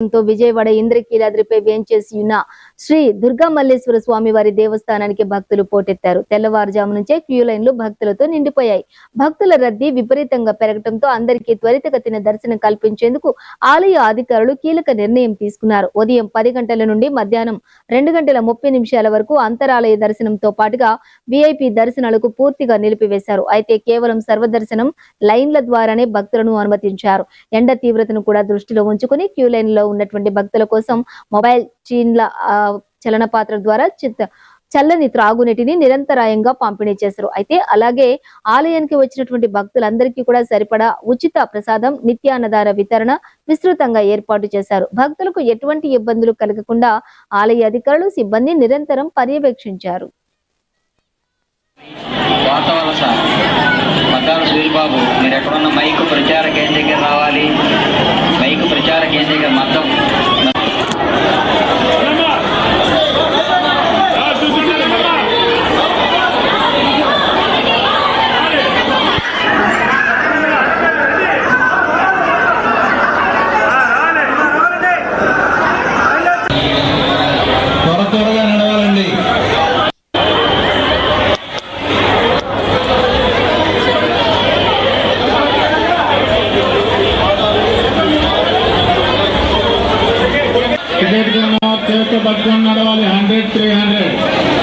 విజయవాడ ఇంద్రకీలాద్రిపై వేంచేసి ఉన్న శ్రీ దుర్గా మల్లేశ్వర స్వామి వారి దేవస్థానానికి భక్తులు పోటెత్తారు. తెల్లవారుజాము నుంచే క్యూ లైన్లు భక్తులతో నిండిపోయాయి. భక్తుల రద్దీ విపరీతంగా పెరగడంతో అందరికీ త్వరితగతిన దర్శనం కల్పించేందుకు ఆలయ అధికారులు కీలక నిర్ణయం తీసుకున్నారు. ఉదయం 10 గంటల నుండి మధ్యాహ్నం 2:30 వరకు అంతరాలయ దర్శనంతో పాటుగా విఐపి దర్శనాలకు పూర్తిగా నిలిపివేశారు. అయితే కేవలం సర్వదర్శనం లైన్ల ద్వారానే భక్తులను అనుమతించారు. ఎండ తీవ్రతను కూడా దృష్టిలో ఉంచుకుని క్యూ లైన్ లో ఉన్నటువంటి భక్తుల కోసం మొబైల్ చీన్ల చలన పాత్ర ద్వారా చల్లని త్రాగునీటిని నిరంతరాయంగా పంపిణీ చేశారు. అయితే అలాగే ఆలయానికి వచ్చినటువంటి భక్తులందరికీ కూడా సరిపడా ఉచిత ప్రసాదం, నిత్యాన్నదాన వితరణ విస్తృతంగా ఏర్పాటు చేశారు. భక్తులకు ఎటువంటి ఇబ్బందులు కలగకుండా ఆలయ అధికారులు, సిబ్బంది నిరంతరం పర్యవేక్షించారు. బాబు మీరు ఎక్కడున్న మైక్ ప్రచార కేంద్రం రావాలి. మైక్ ప్రచార కేంద్రం మొత్తం త్వరగా నడవాలండి. టికెట్ చేత పట్టుకొని నడవాలి. 100, 300